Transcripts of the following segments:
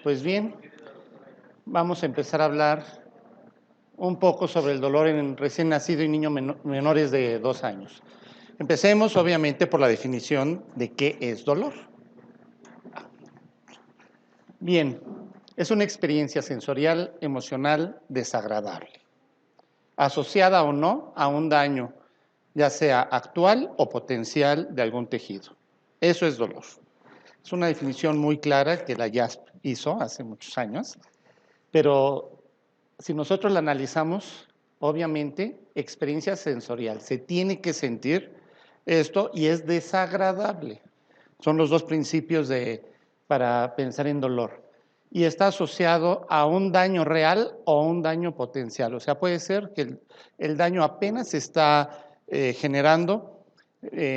Pues bien, vamos a empezar a hablar un poco sobre el dolor en recién nacido y niños menores de 2 años. Empecemos, obviamente, por la definición de qué es dolor. Bien, es una experiencia sensorial, emocional, desagradable, asociada o no a un daño, ya sea actual o potencial de algún tejido. Eso es dolor. Es una definición muy clara que la JASP hizo hace muchos años, pero si nosotros la analizamos, obviamente, experiencia sensorial, se tiene que sentir esto y es desagradable. Son los dos principios para pensar en dolor. Y está asociado a un daño real o un daño potencial. O sea, puede ser que el daño apenas se está generando,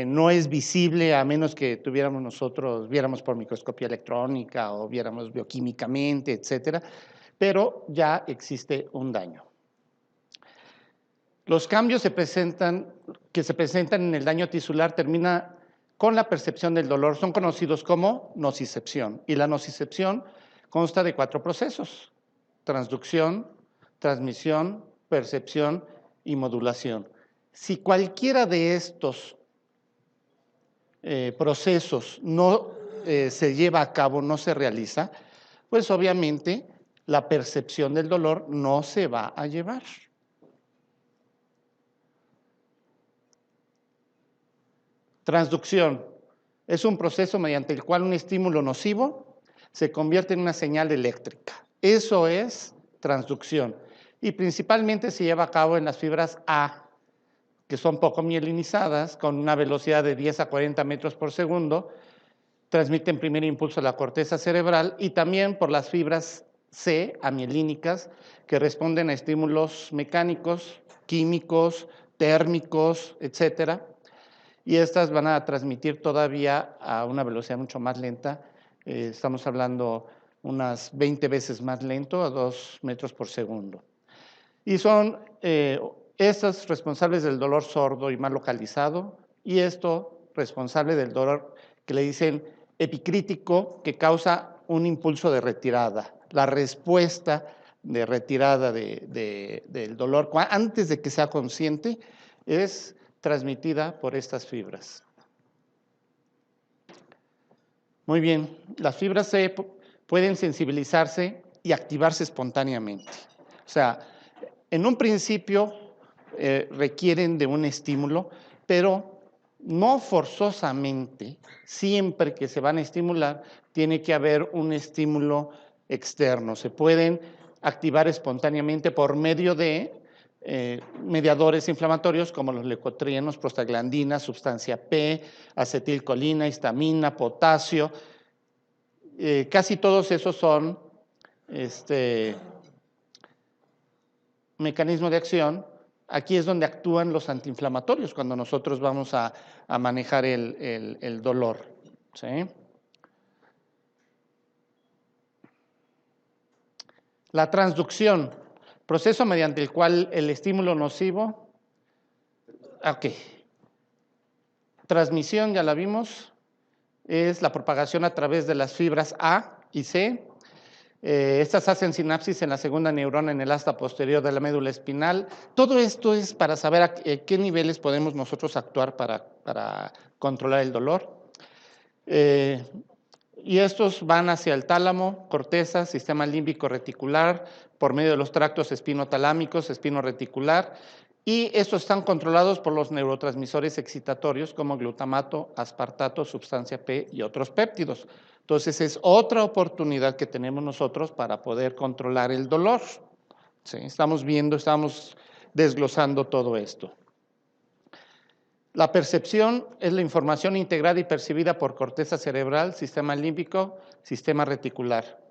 no es visible a menos que viéramos por microscopía electrónica o viéramos bioquímicamente, etcétera, pero ya existe un daño. Los cambios que se presentan en el daño tisular termina con la percepción del dolor, son conocidos como nocicepción. Y la nocicepción consta de 4 procesos: transducción, transmisión, percepción y modulación. Si cualquiera de estos procesos no se lleva a cabo, no se realiza, pues obviamente la percepción del dolor no se va a llevar. Transducción es un proceso mediante el cual un estímulo nocivo se convierte en una señal eléctrica. Eso es transducción. Y principalmente se lleva a cabo en las fibras A, que son poco mielinizadas, con una velocidad de 10 a 40 metros por segundo, transmiten primer impulso a la corteza cerebral, y también por las fibras C, amielínicas, que responden a estímulos mecánicos, químicos, térmicos, etcétera. Y estas van a transmitir todavía a una velocidad mucho más lenta. Estamos hablando unas 20 veces más lento, a 2 metros por segundo. Y son estas responsables del dolor sordo y mal localizado, y esto responsable del dolor que le dicen epicrítico, que causa un impulso de retirada. La respuesta de retirada del dolor, antes de que sea consciente, es transmitida por estas fibras. Muy bien, las fibras C pueden sensibilizarse y activarse espontáneamente. O sea, en un principio requieren de un estímulo, pero no forzosamente, siempre que se van a estimular, tiene que haber un estímulo externo. Se pueden activar espontáneamente por medio de mediadores inflamatorios como los leucotrienos, prostaglandinas, sustancia P, acetilcolina, histamina, potasio. Casi todos esos son mecanismos de acción. Aquí es donde actúan los antiinflamatorios cuando nosotros vamos a manejar el dolor, ¿sí? La transducción, proceso mediante el cual el estímulo nocivo, transmisión, ya la vimos, es la propagación a través de las fibras A y C. Estas hacen sinapsis en la segunda neurona en el asta posterior de la médula espinal. Todo esto es para saber a qué niveles podemos nosotros actuar para controlar el dolor. Y estos van hacia el tálamo, corteza, sistema límbico reticular, por medio de los tractos espinotalámicos, espino-reticular, y estos están controlados por los neurotransmisores excitatorios como glutamato, aspartato, sustancia P y otros péptidos. Entonces, es otra oportunidad que tenemos nosotros para poder controlar el dolor. ¿Sí? Estamos desglosando todo esto. La percepción es la información integrada y percibida por corteza cerebral, sistema límbico, sistema reticular.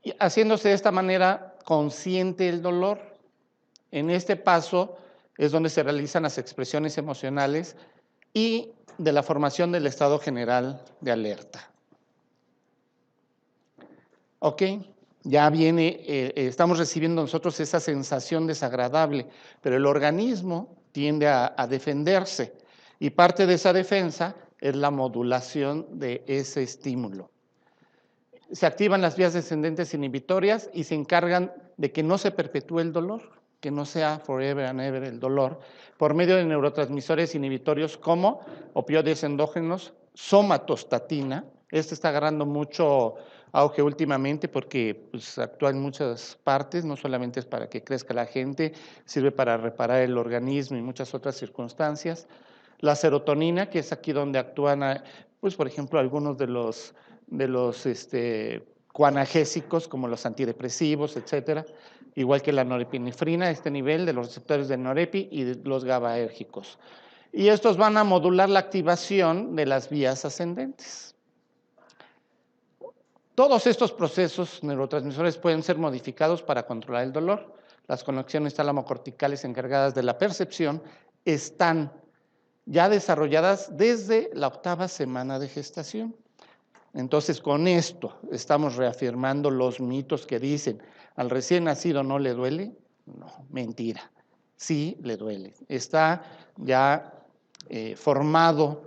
Y haciéndose de esta manera consciente el dolor. En este paso es donde se realizan las expresiones emocionales y de la formación del estado general de alerta. Ok, ya estamos recibiendo nosotros esa sensación desagradable, pero el organismo tiende a defenderse, y parte de esa defensa es la modulación de ese estímulo. Se activan las vías descendentes inhibitorias y se encargan de que no se perpetúe el dolor, que no sea forever and ever el dolor, por medio de neurotransmisores inhibitorios como opioides endógenos, somatostatina. Este está agarrando mucho auge últimamente porque pues, actúa en muchas partes, no solamente es para que crezca la gente, sirve para reparar el organismo y muchas otras circunstancias. La serotonina, que es aquí donde actúan, pues, por ejemplo, algunos de los coanalgésicos, como los antidepresivos, etcétera, igual que la norepinefrina, este nivel de los receptores de norepi y de los GABAérgicos. Y estos van a modular la activación de las vías ascendentes. Todos estos procesos neurotransmisores pueden ser modificados para controlar el dolor. Las conexiones tálamo-corticales encargadas de la percepción están ya desarrolladas desde la 8ª semana de gestación. Entonces, con esto estamos reafirmando los mitos que dicen, al recién nacido no le duele. No, mentira. Sí le duele. Está ya formado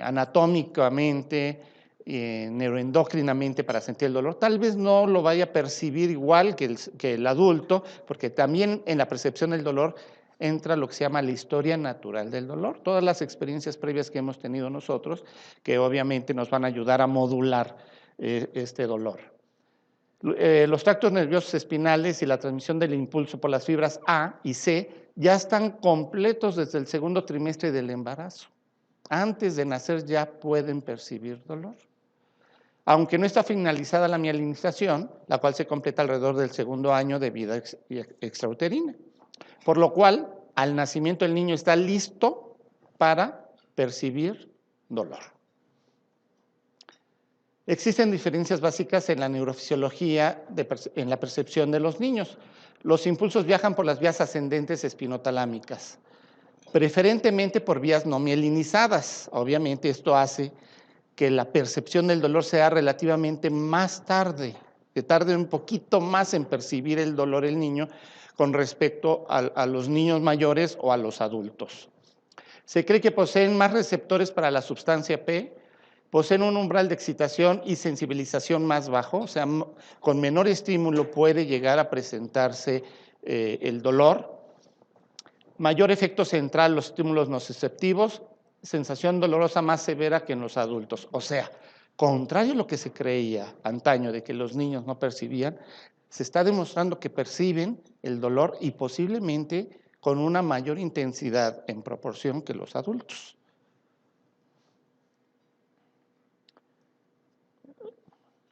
anatómicamente, neuroendocrinamente para sentir el dolor. Tal vez no lo vaya a percibir igual que el adulto, porque también en la percepción del dolor entra lo que se llama la historia natural del dolor, todas las experiencias previas que hemos tenido nosotros, que obviamente nos van a ayudar a modular este dolor. Los tractos nerviosos espinales y la transmisión del impulso por las fibras A y C ya están completos desde el 2º trimestre del embarazo. Antes de nacer ya pueden percibir dolor. Aunque no está finalizada la mielinización, la cual se completa alrededor del 2º año de vida extrauterina. Por lo cual, al nacimiento el niño está listo para percibir dolor. Existen diferencias básicas en la neurofisiología, en la percepción de los niños. Los impulsos viajan por las vías ascendentes espinotalámicas, preferentemente por vías no mielinizadas. Obviamente esto hace que la percepción del dolor sea relativamente más tarde, que tarde un poquito más en percibir el dolor el niño con respecto a los niños mayores o a los adultos. Se cree que poseen más receptores para la sustancia P, poseen un umbral de excitación y sensibilización más bajo, o sea, con menor estímulo puede llegar a presentarse el dolor. Mayor efecto central, los estímulos nociceptivos, sensación dolorosa más severa que en los adultos. O sea, contrario a lo que se creía antaño de que los niños no percibían, se está demostrando que perciben el dolor y posiblemente con una mayor intensidad en proporción que los adultos.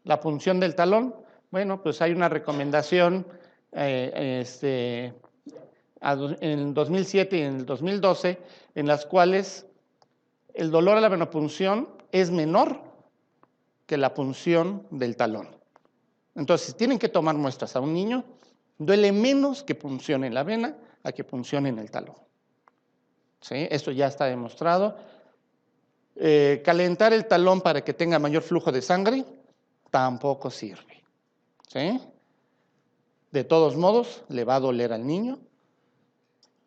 La punción del talón, bueno, pues hay una recomendación en el 2007 y en el 2012 en las cuales el dolor a la venopunción es menor que la punción del talón. Entonces, si tienen que tomar muestras a un niño, duele menos que puncione en la vena a que puncione en el talón. ¿Sí? Esto ya está demostrado. Calentar el talón para que tenga mayor flujo de sangre tampoco sirve. ¿Sí? De todos modos, le va a doler al niño.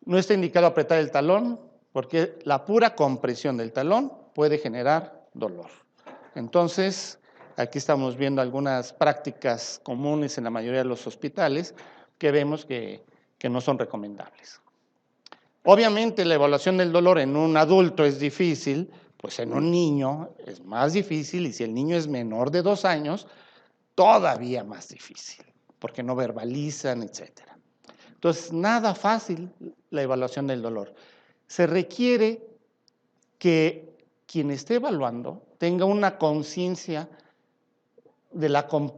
No está indicado apretar el talón porque la pura compresión del talón puede generar dolor. Entonces, aquí estamos viendo algunas prácticas comunes en la mayoría de los hospitales que vemos que no son recomendables. Obviamente, la evaluación del dolor en un adulto es difícil, pues en un niño es más difícil, y si el niño es menor de 2 años, todavía más difícil, porque no verbalizan, etcétera. Entonces, nada fácil la evaluación del dolor. Se requiere que quien esté evaluando tenga una conciencia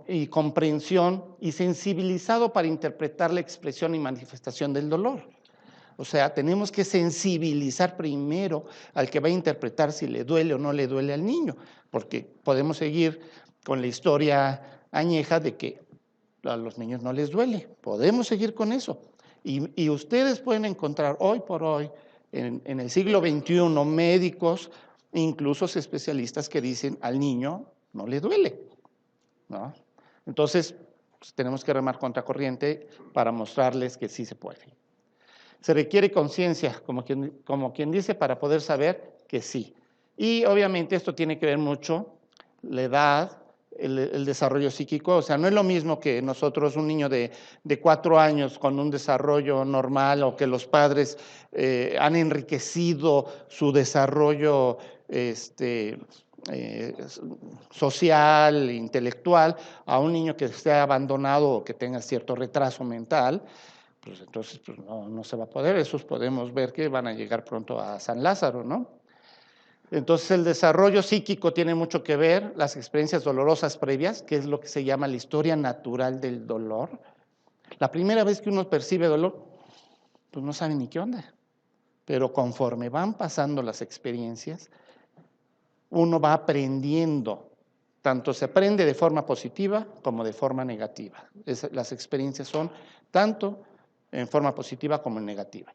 y comprensión y sensibilizado para interpretar la expresión y manifestación del dolor. O sea, tenemos que sensibilizar primero al que va a interpretar si le duele o no le duele al niño, porque podemos seguir con la historia añeja de que a los niños no les duele. Podemos seguir con eso. Y ustedes pueden encontrar hoy por hoy, en el siglo XXI, médicos, incluso especialistas que dicen al niño no le duele, ¿no? Entonces, pues, tenemos que remar contracorriente para mostrarles que sí se puede. Se requiere conciencia, como quien dice, para poder saber que sí. Y obviamente esto tiene que ver mucho la edad, el desarrollo psíquico. O sea, no es lo mismo que nosotros, un niño de 4 años con un desarrollo normal, o que los padres han enriquecido su desarrollo social, intelectual, a un niño que esté abandonado o que tenga cierto retraso mental. Pues entonces pues no se va a poder. Esos podemos ver que van a llegar pronto a San Lázaro, ¿no? Entonces el desarrollo psíquico tiene mucho que ver, las experiencias dolorosas previas, que es lo que se llama la historia natural del dolor. La primera vez que uno percibe dolor, pues no sabe ni qué onda. Pero conforme van pasando las experiencias, uno va aprendiendo. Tanto se aprende de forma positiva como de forma negativa. Las experiencias son tanto en forma positiva como en negativa.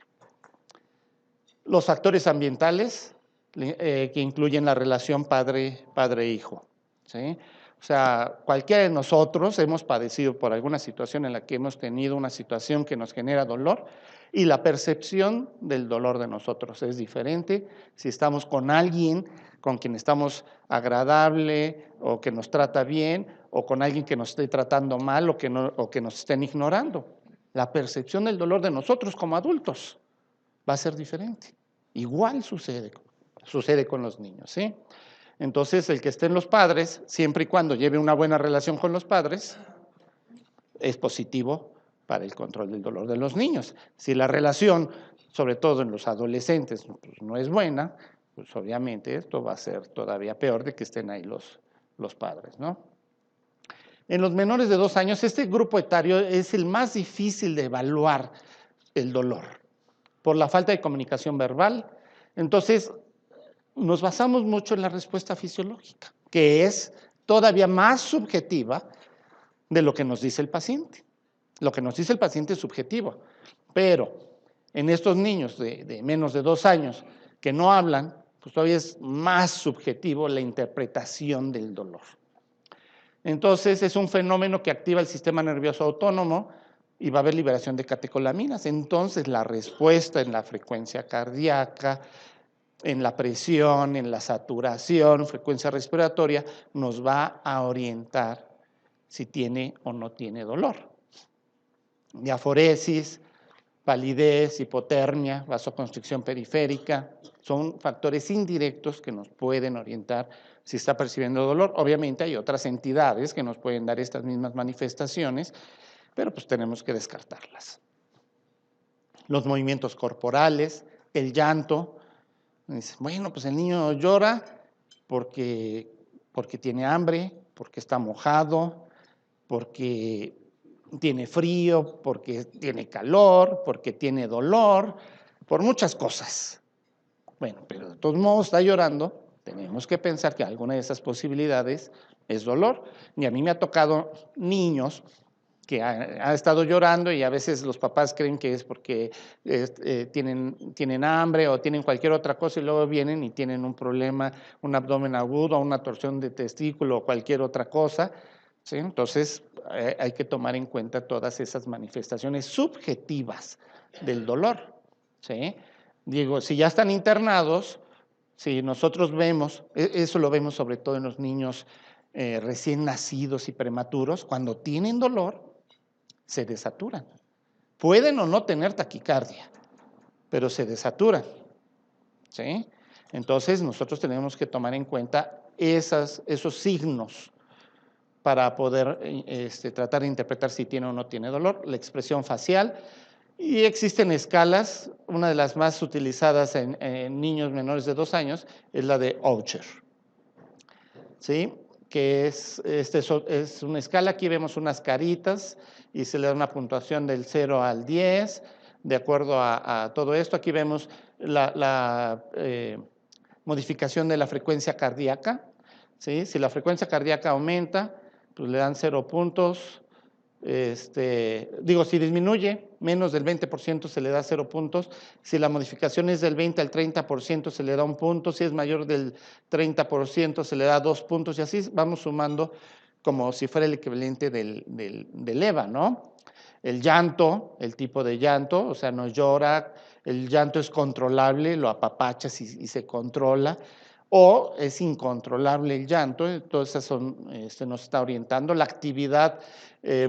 Los factores ambientales, que incluyen la relación padre-hijo, ¿sí? O sea, cualquiera de nosotros hemos padecido por alguna situación en la que hemos tenido una situación que nos genera dolor, y la percepción del dolor de nosotros es diferente si estamos con alguien con quien estamos agradable o que nos trata bien, o con alguien que nos esté tratando mal o que nos estén ignorando. La percepción del dolor de nosotros como adultos va a ser diferente. Igual sucede con los niños, ¿sí? Entonces, el que estén los padres, siempre y cuando lleve una buena relación con los padres, es positivo para el control del dolor de los niños. Si la relación, sobre todo en los adolescentes, pues no es buena, pues obviamente esto va a ser todavía peor de que estén ahí los padres, ¿no? En los menores de 2 años, este grupo etario es el más difícil de evaluar el dolor, por la falta de comunicación verbal. Entonces, nos basamos mucho en la respuesta fisiológica, que es todavía más subjetiva de lo que nos dice el paciente. Lo que nos dice el paciente es subjetivo, pero en estos niños de menos de 2 años que no hablan, pues todavía es más subjetivo la interpretación del dolor. Entonces, es un fenómeno que activa el sistema nervioso autónomo y va a haber liberación de catecolaminas. Entonces, la respuesta en la frecuencia cardíaca, en la presión, en la saturación, frecuencia respiratoria, nos va a orientar si tiene o no tiene dolor. Diaforesis, palidez, hipotermia, vasoconstricción periférica, son factores indirectos que nos pueden orientar si está percibiendo dolor. Obviamente hay otras entidades que nos pueden dar estas mismas manifestaciones, pero pues tenemos que descartarlas. Los movimientos corporales, el llanto. Bueno, pues el niño llora porque tiene hambre, porque está mojado, porque tiene frío, porque tiene calor, porque tiene dolor, por muchas cosas. Bueno, pero de todos modos está llorando. Tenemos que pensar que alguna de esas posibilidades es dolor. Y a mí me ha tocado niños que ha estado llorando, y a veces los papás creen que es porque tienen hambre o tienen cualquier otra cosa, y luego vienen y tienen un problema, un abdomen agudo, una torsión de testículo o cualquier otra cosa, ¿sí? Entonces hay que tomar en cuenta todas esas manifestaciones subjetivas del dolor, ¿sí? Digo, si ya están internados, si nosotros vemos, eso lo vemos sobre todo en los niños recién nacidos y prematuros, cuando tienen dolor, se desaturan. Pueden o no tener taquicardia, pero se desaturan, ¿sí? Entonces nosotros tenemos que tomar en cuenta esos signos para poder tratar de interpretar si tiene o no tiene dolor. La expresión facial, y existen escalas. Una de las más utilizadas en niños menores de 2 años es la de Oucher, ¿sí? Que es una escala. Aquí vemos unas caritas y se le da una puntuación del 0 al 10, de acuerdo a todo esto. Aquí vemos la modificación de la frecuencia cardíaca, ¿sí? Si la frecuencia cardíaca aumenta, pues le dan 0 puntos. Si disminuye menos del 20%, se le da 0 puntos. Si la modificación es del 20 al 30%, se le da 1 punto. Si es mayor del 30%, se le da 2 puntos, y así vamos sumando como si fuera el equivalente del EVA, ¿no? El llanto, el tipo de llanto, o sea, no llora, el llanto es controlable, lo apapachas y se controla, o es incontrolable el llanto, entonces nos está orientando. La actividad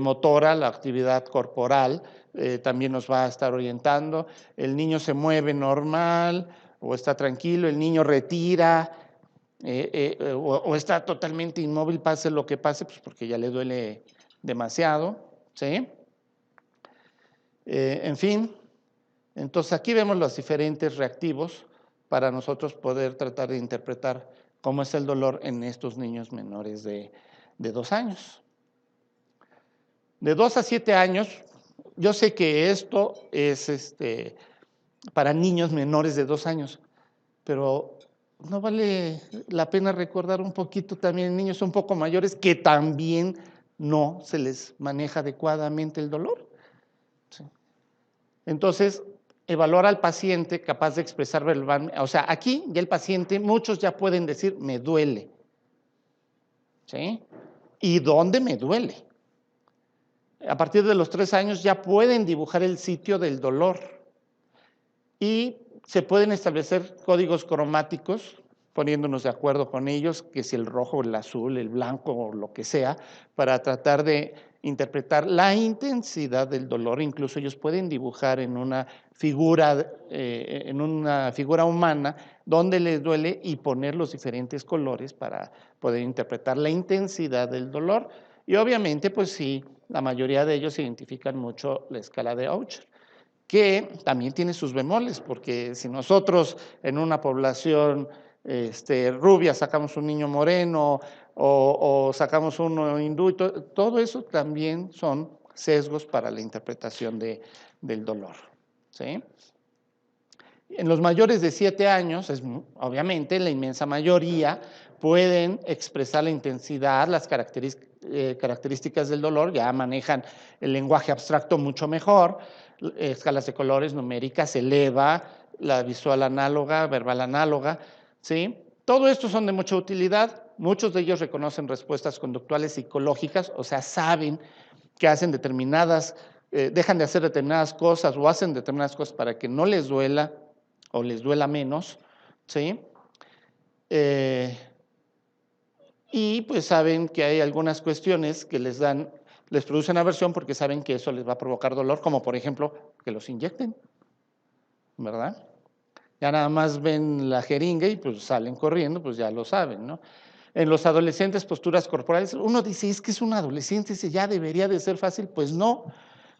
motora, la actividad corporal, también nos va a estar orientando. El niño se mueve normal o está tranquilo, el niño retira o está totalmente inmóvil, pase lo que pase, pues porque ya le duele demasiado, ¿sí? En fin, entonces aquí vemos los diferentes reactivos para nosotros poder tratar de interpretar cómo es el dolor en estos niños menores de 2 años. De 2 a 7 años, yo sé que esto es para niños menores de 2 años, pero ¿no vale la pena recordar un poquito también niños un poco mayores que también no se les maneja adecuadamente el dolor? Sí. Entonces, evaluar al paciente capaz de expresar verbalmente, o sea, aquí ya el paciente, muchos ya pueden decir, me duele, ¿sí? ¿Y dónde me duele? A partir de los 3 años ya pueden dibujar el sitio del dolor y se pueden establecer códigos cromáticos, poniéndonos de acuerdo con ellos, que si el rojo, el azul, el blanco o lo que sea, para tratar de interpretar la intensidad del dolor. Incluso ellos pueden dibujar en una figura humana donde les duele y poner los diferentes colores para poder interpretar la intensidad del dolor. Y obviamente, pues sí, la mayoría de ellos identifican mucho la escala de Aucher, que también tiene sus bemoles, porque si nosotros en una población rubia sacamos un niño moreno o sacamos uno hindú, todo eso también son sesgos para la interpretación del dolor, ¿sí? En los mayores de 7 años, obviamente la inmensa mayoría pueden expresar la intensidad, las características del dolor, ya manejan el lenguaje abstracto mucho mejor, escalas de colores numéricas, ELEVA, la visual análoga, verbal análoga, ¿sí? Todo esto son de mucha utilidad, muchos de ellos reconocen respuestas conductuales psicológicas, o sea, saben que hacen dejan de hacer determinadas cosas o hacen determinadas cosas para que no les duela o les duela menos, ¿sí? Y pues saben que hay algunas cuestiones que les producen aversión porque saben que eso les va a provocar dolor, como por ejemplo que los inyecten, ¿verdad? Ya nada más ven la jeringa y pues salen corriendo, pues ya lo saben, ¿no? En los adolescentes, posturas corporales, uno dice, es que es un adolescente, ese ya debería de ser fácil, pues no.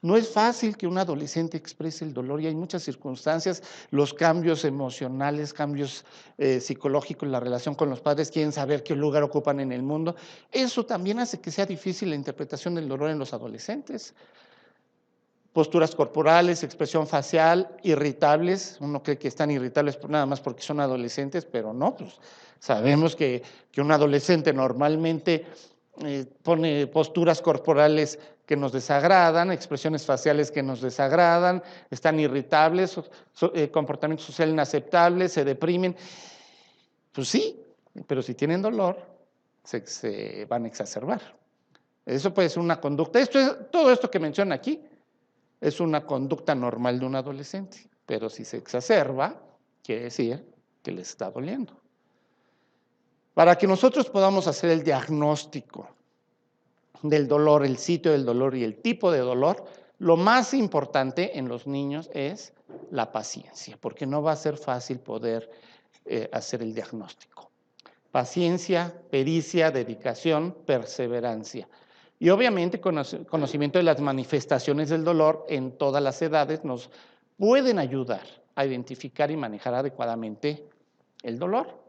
No es fácil que un adolescente exprese el dolor y hay muchas circunstancias, los cambios emocionales, cambios psicológicos, la relación con los padres, quieren saber qué lugar ocupan en el mundo. Eso también hace que sea difícil la interpretación del dolor en los adolescentes. Posturas corporales, expresión facial, irritables. Uno cree que están irritables nada más porque son adolescentes, pero no, pues sabemos que un adolescente normalmente pone posturas corporales que nos desagradan, expresiones faciales que nos desagradan, están irritables, comportamiento social inaceptable, se deprimen. Pues sí, pero si tienen dolor, se van a exacerbar. Eso puede ser una conducta. Todo esto que menciono aquí es una conducta normal de un adolescente, pero si se exacerba, quiere decir que les está doliendo. Para que nosotros podamos hacer el diagnóstico del dolor, el sitio del dolor y el tipo de dolor, lo más importante en los niños es la paciencia, porque no va a ser fácil poder hacer el diagnóstico. Paciencia, pericia, dedicación, perseverancia. Y obviamente conocimiento de las manifestaciones del dolor en todas las edades nos pueden ayudar a identificar y manejar adecuadamente el dolor.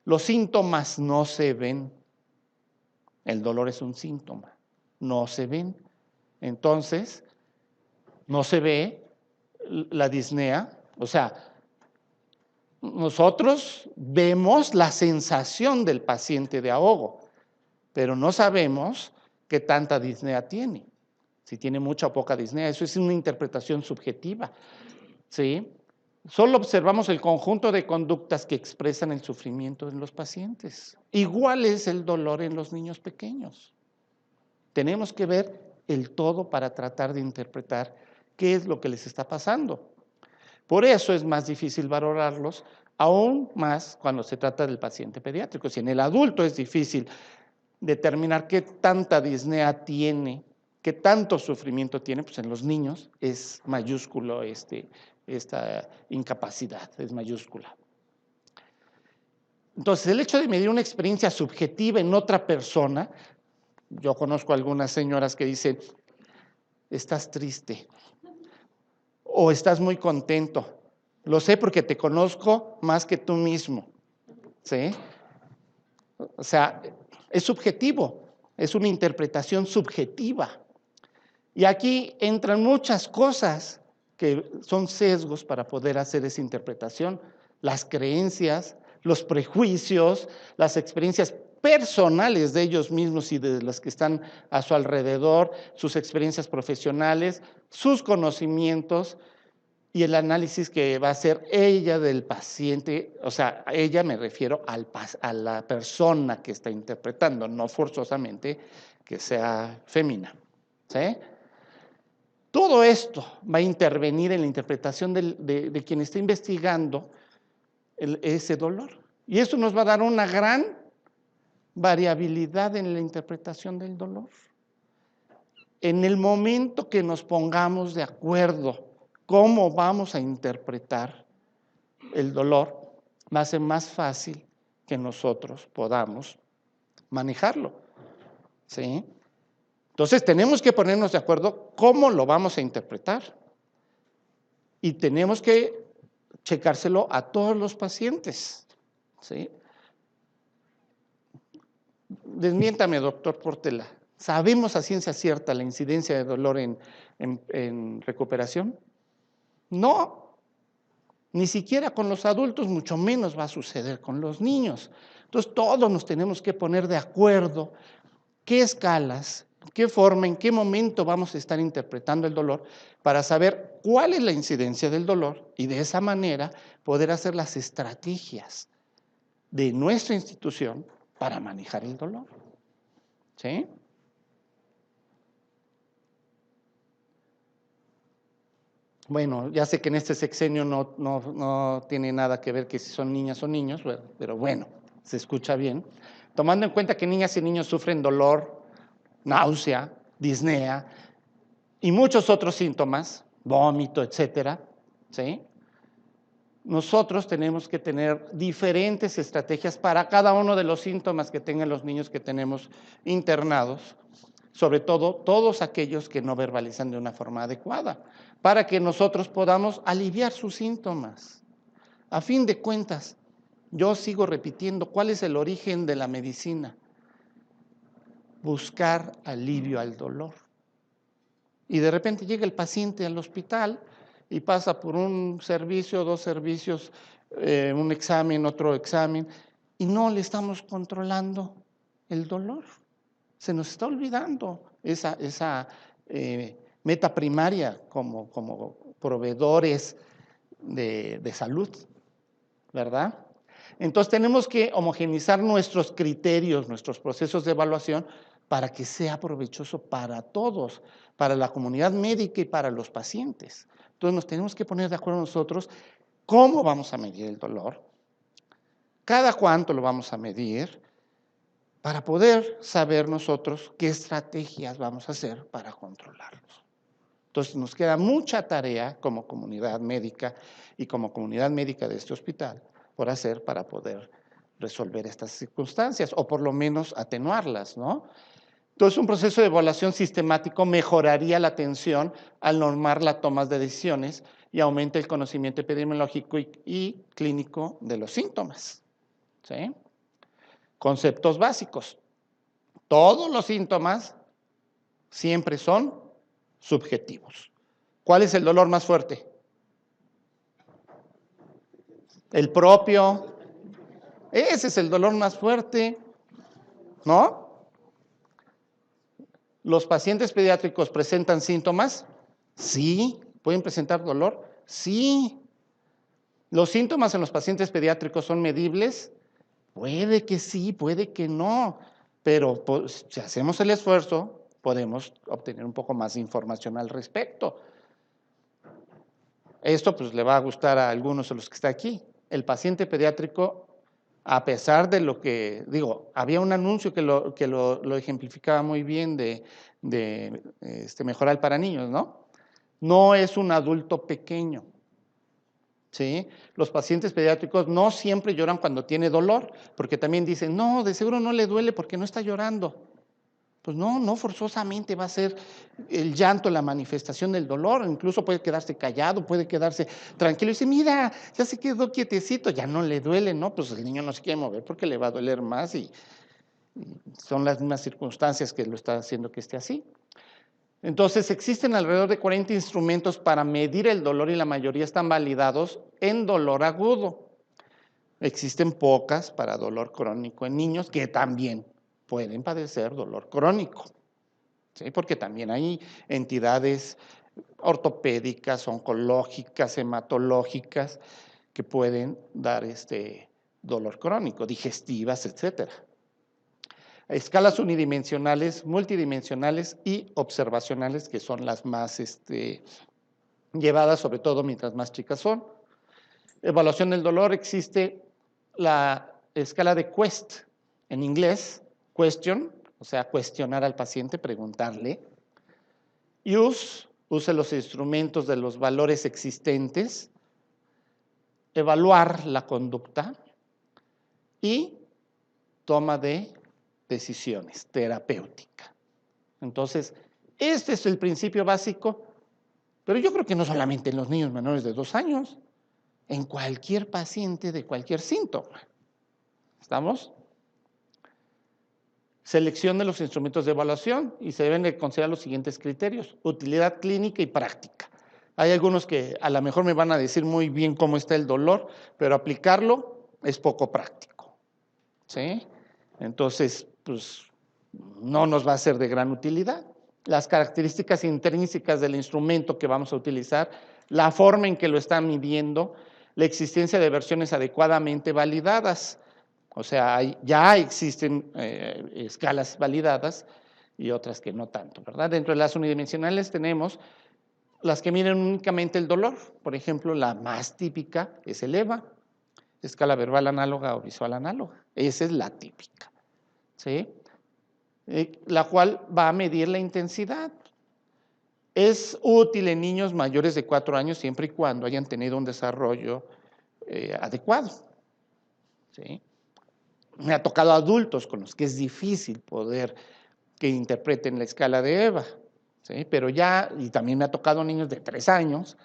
Los síntomas no se ven. El dolor es un síntoma, no se ven. Entonces, no se ve la disnea, o sea, nosotros vemos la sensación del paciente de ahogo, pero no sabemos qué tanta disnea tiene, si tiene mucha o poca disnea, eso es una interpretación subjetiva, ¿sí? Solo observamos el conjunto de conductas que expresan el sufrimiento en los pacientes. Igual es el dolor en los niños pequeños. Tenemos que ver el todo para tratar de interpretar qué es lo que les está pasando. Por eso es más difícil valorarlos, Aún más cuando se trata del paciente pediátrico. Si en el adulto es difícil determinar qué tanta disnea tiene, qué tanto sufrimiento tiene, pues en los niños es mayúsculo esta incapacidad, es mayúscula. Entonces, el hecho de medir una experiencia subjetiva en otra persona, yo conozco algunas señoras que dicen, estás triste o estás muy contento. Lo sé porque te conozco más que tú mismo, ¿sí? O sea, es subjetivo, es una interpretación subjetiva. Y aquí entran muchas cosas que son sesgos para poder hacer esa interpretación, las creencias, los prejuicios, las experiencias personales de ellos mismos y de los que están a su alrededor, sus experiencias profesionales, sus conocimientos y el análisis que va a hacer ella del paciente, o sea, a ella me refiero a la persona que está interpretando, no forzosamente que sea femina, ¿sí? Todo esto va a intervenir en la interpretación de quien está investigando ese dolor. Y eso nos va a dar una gran variabilidad en la interpretación del dolor. En el momento que nos pongamos de acuerdo cómo vamos a interpretar el dolor, va a ser más fácil que nosotros podamos manejarlo, ¿sí? Entonces tenemos que ponernos de acuerdo cómo lo vamos a interpretar y tenemos que checárselo a todos los pacientes, ¿sí? Desmiéntame, doctor Portela, ¿sabemos a ciencia cierta la incidencia de dolor en recuperación? No, ni siquiera con los adultos, mucho menos va a suceder con los niños. Entonces todos nos tenemos que poner de acuerdo qué escalas, qué forma, en qué momento vamos a estar interpretando el dolor para saber cuál es la incidencia del dolor y de esa manera poder hacer las estrategias de nuestra institución para manejar el dolor. ¿Sí? Bueno, ya sé que en este sexenio no tiene nada que ver que si son niñas o niños, pero bueno, se escucha bien. Tomando en cuenta que niñas y niños sufren dolor, náusea, disnea y muchos otros síntomas, vómito, etcétera, ¿sí? Nosotros tenemos que tener diferentes estrategias para cada uno de los síntomas que tengan los niños que tenemos internados, sobre todo todos aquellos que no verbalizan de una forma adecuada, para que nosotros podamos aliviar sus síntomas. A fin de cuentas, yo sigo repitiendo, ¿cuál es el origen de la medicina? Buscar alivio al dolor. Y de repente llega el paciente al hospital y pasa por un servicio, dos servicios, un examen, otro examen, y no le estamos controlando el dolor. Se nos está olvidando esa meta primaria como proveedores de salud, ¿verdad? Entonces tenemos que homogeneizar nuestros criterios, nuestros procesos de evaluación para que sea provechoso para todos, para la comunidad médica y para los pacientes. Entonces nos tenemos que poner de acuerdo nosotros cómo vamos a medir el dolor, cada cuánto lo vamos a medir, para poder saber nosotros qué estrategias vamos a hacer para controlarlos. Entonces nos queda mucha tarea como comunidad médica y como comunidad médica de este hospital por hacer para poder resolver estas circunstancias o por lo menos atenuarlas, ¿no? Entonces un proceso de evaluación sistemático mejoraría la atención al normar las tomas de decisiones y aumenta el conocimiento epidemiológico y clínico de los síntomas, ¿sí? Conceptos básicos. Todos los síntomas siempre son subjetivos. ¿Cuál es el dolor más fuerte? El propio. Ese es el dolor más fuerte, ¿no? ¿Los pacientes pediátricos presentan síntomas? Sí. ¿Pueden presentar dolor? Sí. ¿Los síntomas en los pacientes pediátricos son medibles? Puede que sí, puede que no, pero pues, si hacemos el esfuerzo, podemos obtener un poco más de información al respecto. Esto pues le va a gustar a algunos de los que están aquí. el paciente pediátrico, a pesar de lo que, digo, había un anuncio que lo ejemplificaba muy bien de Mejoral para niños, ¿no? No es un adulto pequeño, ¿sí? Los pacientes pediátricos no siempre lloran cuando tiene dolor, porque también dicen, no, de seguro no le duele porque no está llorando. Pues no, no forzosamente va a ser el llanto la manifestación del dolor, incluso puede quedarse callado, puede quedarse tranquilo y dice, mira, ya se quedó quietecito, ya no le duele, ¿no? Pues el niño no se quiere mover porque le va a doler más y son las mismas circunstancias que lo está haciendo que esté así. Entonces, existen alrededor de 40 instrumentos para medir el dolor y la mayoría están validados en dolor agudo. Existen pocas para dolor crónico en niños que también pueden padecer dolor crónico, ¿sí? Porque también hay entidades ortopédicas, oncológicas, hematológicas que pueden dar dolor crónico, digestivas, etcétera. Escalas unidimensionales, multidimensionales y observacionales, que son las más llevadas, sobre todo mientras más chicas son. Evaluación del dolor, existe la escala de QUEST, en inglés, question, o sea, cuestionar al paciente, preguntarle. Use los instrumentos de los valores existentes, evaluar la conducta y toma de decisiones, terapéutica. Entonces, este es el principio básico, pero yo creo que no solamente en los niños menores de 2 años, en cualquier paciente de cualquier síntoma. ¿Estamos? Selección de los instrumentos de evaluación y se deben de considerar los siguientes criterios: utilidad clínica y práctica. Hay algunos que a lo mejor me van a decir muy bien cómo está el dolor, pero aplicarlo es poco práctico, ¿sí? Entonces, pues no nos va a ser de gran utilidad. Las características intrínsecas del instrumento que vamos a utilizar, la forma en que lo están midiendo, la existencia de versiones adecuadamente validadas. O sea, ya existen escalas validadas y otras que no tanto, ¿verdad? Dentro de las unidimensionales tenemos las que miden únicamente el dolor. Por ejemplo, la más típica es el EVA, escala verbal análoga o visual análoga. Esa es la típica, ¿sí? La cual va a medir la intensidad. Es útil en niños mayores de 4 años siempre y cuando hayan tenido un desarrollo adecuado, ¿sí? Me ha tocado adultos con los que es difícil poder que interpreten la escala de EVA, ¿sí? Pero ya, y también me ha tocado niños de 3 años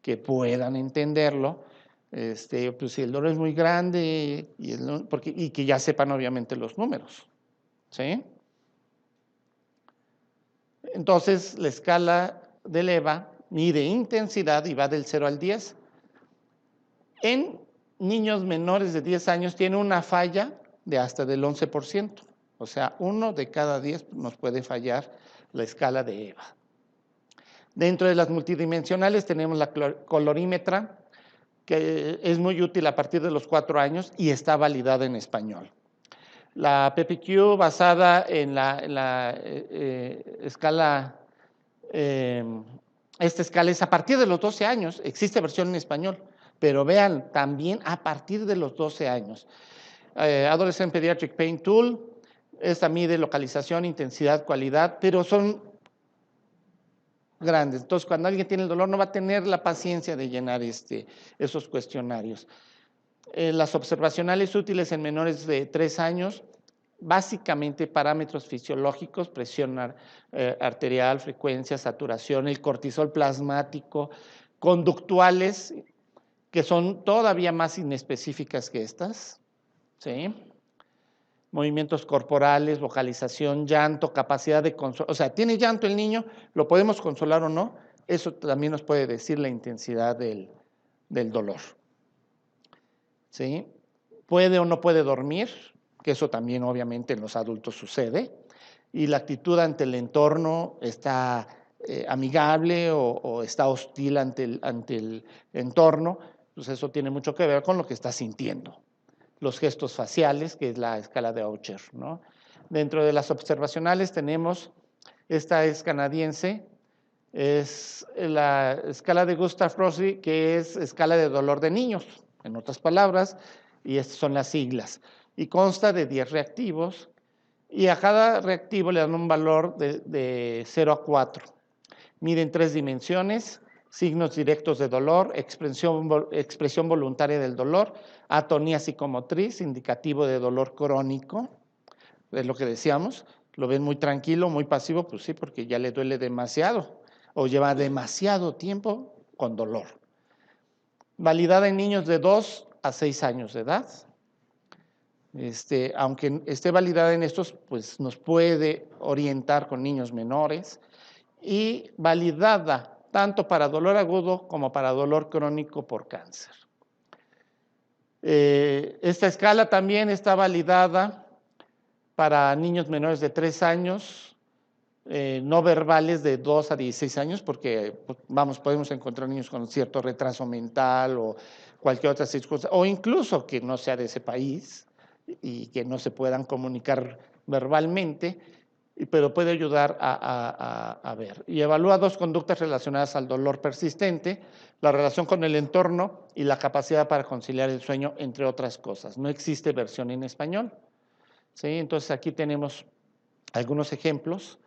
que puedan entenderlo, pues si el dolor es muy grande y que ya sepan obviamente los números, ¿sí? Entonces, la escala del EVA mide intensidad y va del 0 al 10. En niños menores de 10 años tiene una falla de hasta del 11%. O sea, 1 de cada 10 nos puede fallar la escala de EVA. Dentro de las multidimensionales tenemos la colorímetra, que es muy útil a partir de los 4 años y está validada en español. La PPQ basada en la escala, esta escala es a partir de los 12 años, existe versión en español, pero vean, también a partir de los 12 años. Adolescent Pediatric Pain Tool, esta mide localización, intensidad, cualidad, pero son grandes. Entonces, cuando alguien tiene el dolor, no va a tener la paciencia de llenar esos cuestionarios. Las observacionales útiles en menores de 3 años, básicamente parámetros fisiológicos, presión arterial, frecuencia, saturación, el cortisol plasmático, conductuales, que son todavía más inespecíficas que estas, ¿sí? Movimientos corporales, vocalización, llanto, capacidad de consolar. O sea, ¿tiene llanto el niño? ¿Lo podemos consolar o no? Eso también nos puede decir la intensidad del dolor, ¿sí? ¿Puede o no puede dormir? Que eso también obviamente en los adultos sucede. Y la actitud ante el entorno está amigable o está hostil ante el entorno, pues eso tiene mucho que ver con lo que está sintiendo. Los gestos faciales, que es la escala de Oucher, ¿no? Dentro de las observacionales tenemos, esta es canadiense, es la escala de Gustav Rossi, que es escala de dolor de niños, en otras palabras, y estas son las siglas. Y consta de 10 reactivos, y a cada reactivo le dan un valor de 0 a 4. Mide en 3 dimensiones, signos directos de dolor, expresión voluntaria del dolor, atonía psicomotriz, indicativo de dolor crónico, es lo que decíamos. Lo ven muy tranquilo, muy pasivo, pues sí, porque ya le duele demasiado o lleva demasiado tiempo con dolor. Validada en niños de 2 a 6 años de edad. Aunque esté validada en estos, pues nos puede orientar con niños menores. Y validada tanto para dolor agudo como para dolor crónico por cáncer. Esta escala también está validada para niños menores de 3 años, no verbales de 2 a 16 años, porque vamos, podemos encontrar niños con cierto retraso mental o cualquier otra circunstancia, o incluso que no sea de ese país y que no se puedan comunicar verbalmente, pero puede ayudar a ver. Y evalúa 2 conductas relacionadas al dolor persistente, la relación con el entorno y la capacidad para conciliar el sueño, entre otras cosas. No existe versión en español, ¿sí? Entonces aquí tenemos algunos ejemplos,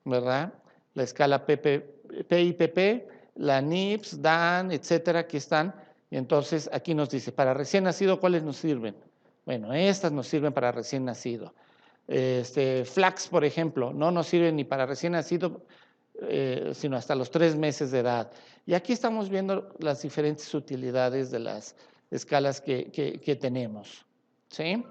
¿verdad? La escala PIPP, la NIPS, DAN, etcétera, aquí están. Y entonces aquí nos dice, para recién nacido, ¿cuáles nos sirven? Bueno, estas nos sirven para recién nacido. Flax, por ejemplo, no nos sirve ni para recién nacido, sino hasta los 3 meses de edad. Y aquí estamos viendo las diferentes utilidades de las escalas que tenemos, ¿sí?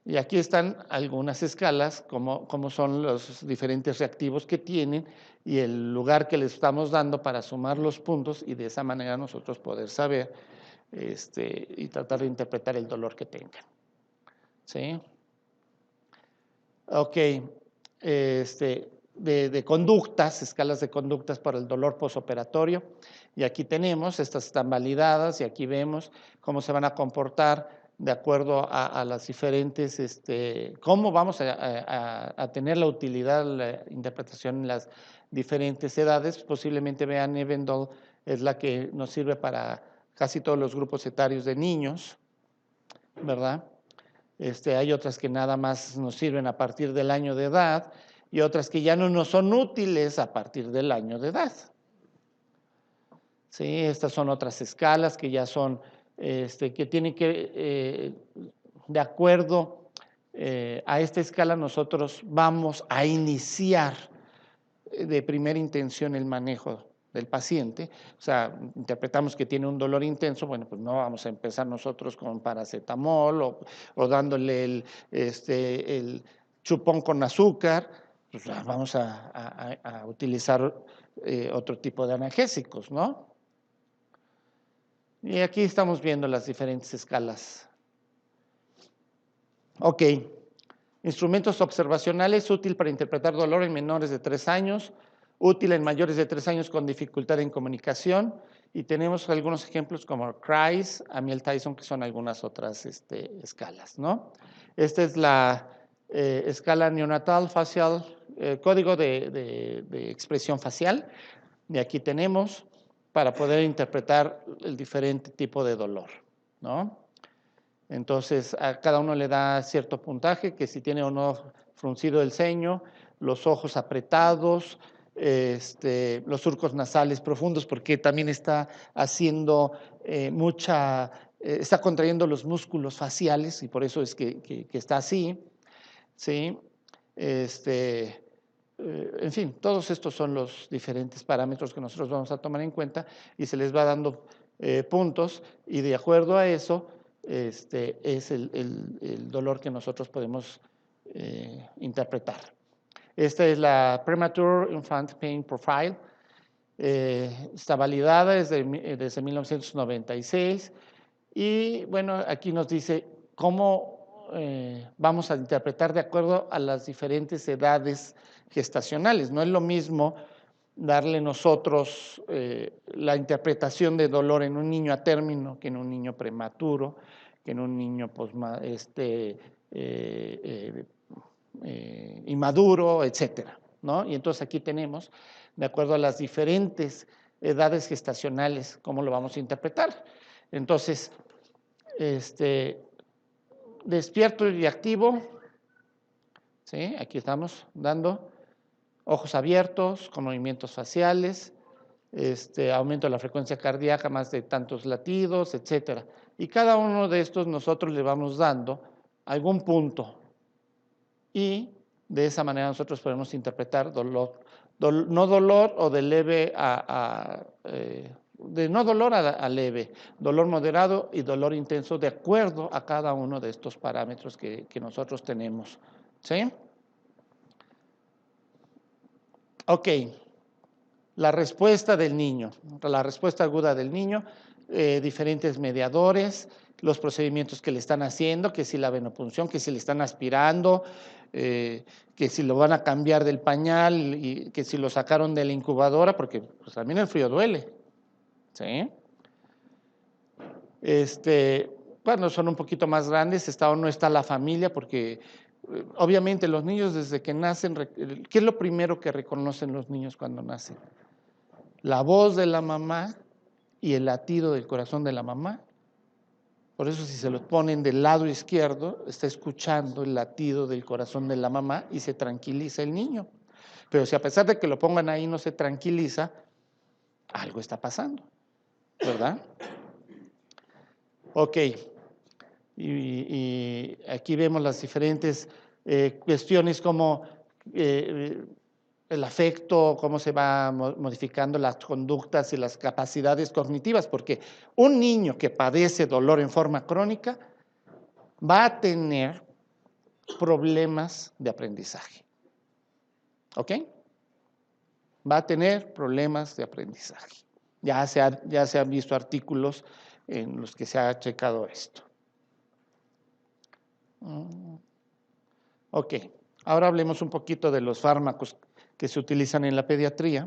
Y aquí están algunas escalas, como son los diferentes reactivos que tienen y el lugar que les estamos dando para sumar los puntos y de esa manera nosotros poder saber y tratar de interpretar el dolor que tengan. ¿Sí? Ok. De conductas, escalas de conductas para el dolor posoperatorio. Y aquí tenemos, estas están validadas y aquí vemos cómo se van a comportar de acuerdo a las diferentes, cómo vamos a tener la utilidad, la interpretación en las diferentes edades. Posiblemente vean Evendoll, es la que nos sirve para casi todos los grupos etarios de niños, ¿verdad? Hay otras que nada más nos sirven a partir del año de edad y otras que ya no nos son útiles a partir del año de edad. ¿Sí? Estas son otras escalas que ya son, que tienen que, de acuerdo a esta escala, nosotros vamos a iniciar de primera intención el manejo del paciente. O sea, interpretamos que tiene un dolor intenso, bueno, pues no vamos a empezar nosotros con paracetamol o dándole el chupón con azúcar, pues vamos a utilizar otro tipo de analgésicos, ¿no? Y aquí estamos viendo las diferentes escalas. Ok. Instrumentos observacionales, útil para interpretar dolor en menores de 3 años, útil en mayores de 3 años con dificultad en comunicación, y tenemos algunos ejemplos como CRIES, Amiel Tyson, que son algunas otras escalas, ¿no? Esta es la escala neonatal facial, código de expresión facial, y aquí tenemos para poder interpretar el diferente tipo de dolor, ¿no? Entonces, a cada uno le da cierto puntaje, que si tiene o no fruncido el ceño, los ojos apretados, los surcos nasales profundos, porque también está haciendo está contrayendo los músculos faciales y por eso es que está así, ¿sí? En fin, todos estos son los diferentes parámetros que nosotros vamos a tomar en cuenta y se les va dando puntos y de acuerdo a eso, es el dolor que nosotros podemos interpretar. Esta es la Premature Infant Pain Profile. Está validada desde 1996 y bueno, aquí nos dice cómo vamos a interpretar de acuerdo a las diferentes edades gestacionales. No es lo mismo darle nosotros la interpretación de dolor en un niño a término que en un niño prematuro, que en un niño inmaduro, etcétera, ¿no? Y entonces aquí tenemos, de acuerdo a las diferentes edades gestacionales, ¿cómo lo vamos a interpretar? Entonces, despierto y activo, ¿sí? Aquí estamos dando ojos abiertos, con movimientos faciales, aumento de la frecuencia cardíaca, más de tantos latidos, etcétera. Y cada uno de estos nosotros le vamos dando algún punto. Y de esa manera nosotros podemos interpretar dolor, no dolor o de leve de no dolor a leve, dolor moderado y dolor intenso, de acuerdo a cada uno de estos parámetros que nosotros tenemos. ¿Sí? Ok. La respuesta del niño, la respuesta aguda del niño, diferentes mediadores, los procedimientos que le están haciendo, que si la venopunción, que si le están aspirando, que si lo van a cambiar del pañal y que si lo sacaron de la incubadora, porque pues, también el frío duele. ¿Sí? Cuando son un poquito más grandes, está o no está la familia, porque obviamente los niños desde que nacen, ¿qué es lo primero que reconocen los niños cuando nacen? La voz de la mamá y el latido del corazón de la mamá. Por eso si se lo ponen del lado izquierdo, está escuchando el latido del corazón de la mamá y se tranquiliza el niño. Pero si a pesar de que lo pongan ahí no se tranquiliza, algo está pasando, ¿verdad? Ok. Y aquí vemos las diferentes cuestiones como el afecto, cómo se va modificando las conductas y las capacidades cognitivas, porque un niño que padece dolor en forma crónica va a tener problemas de aprendizaje. ¿Ok? Va a tener problemas de aprendizaje. Ya se han visto artículos en los que se ha checado esto. Ok, ahora hablemos un poquito de los fármacos que se utilizan en la pediatría.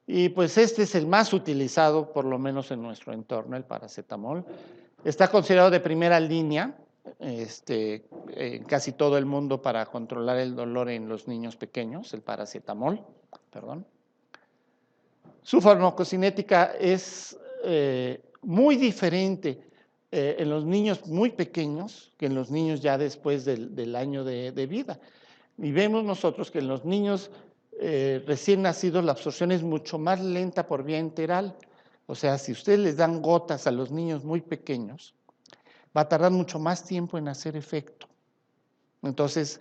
Y pues este es el más utilizado, por lo menos en nuestro entorno, el paracetamol. Está considerado de primera línea en casi todo el mundo para controlar el dolor en los niños pequeños, el paracetamol, perdón. Su farmacocinética es muy diferente en los niños muy pequeños que en los niños ya después del año de vida. Y vemos nosotros que en los niños recién nacidos la absorción es mucho más lenta por vía enteral. O sea, si ustedes les dan gotas a los niños muy pequeños, va a tardar mucho más tiempo en hacer efecto. Entonces,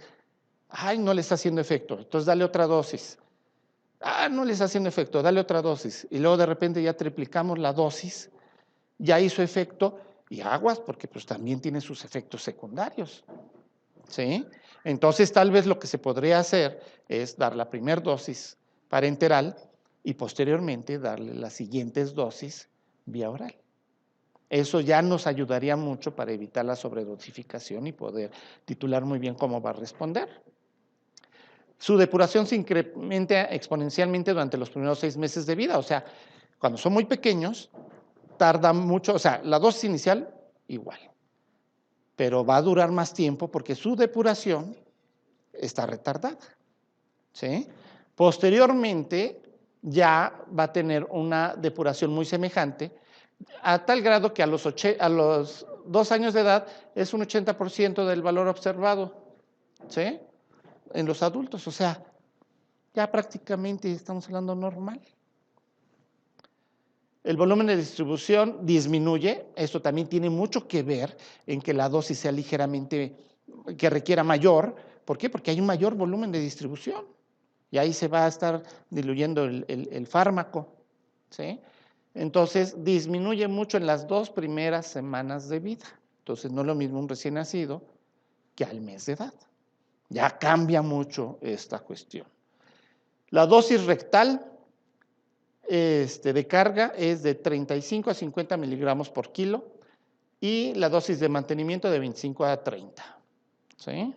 ay, no le está haciendo efecto, entonces dale otra dosis. Ah, no le está haciendo efecto, dale otra dosis. Y luego de repente ya triplicamos la dosis, ya hizo efecto y aguas, porque pues también tiene sus efectos secundarios. ¿Sí? Entonces, tal vez lo que se podría hacer es dar la primera dosis parenteral y posteriormente darle las siguientes dosis vía oral. Eso ya nos ayudaría mucho para evitar la sobredosificación y poder titular muy bien cómo va a responder. Su depuración se incrementa exponencialmente durante los primeros 6 meses de vida, o sea, cuando son muy pequeños, tarda mucho, o sea, la dosis inicial igual, pero va a durar más tiempo porque su depuración está retardada, ¿sí? Posteriormente ya va a tener una depuración muy semejante, a tal grado que a los 2 años de edad es un 80% del valor observado, ¿sí? En los adultos, o sea, ya prácticamente estamos hablando normal. El volumen de distribución disminuye, esto también tiene mucho que ver en que la dosis sea ligeramente, que requiera mayor. ¿Por qué? Porque hay un mayor volumen de distribución y ahí se va a estar diluyendo el fármaco, ¿sí? Entonces, disminuye mucho en las 2 primeras semanas de vida. Entonces, no es lo mismo un recién nacido que al mes de edad. Ya cambia mucho esta cuestión. La dosis rectal de carga es de 35 a 50 miligramos por kilo y la dosis de mantenimiento de 25 a 30. ¿Sí?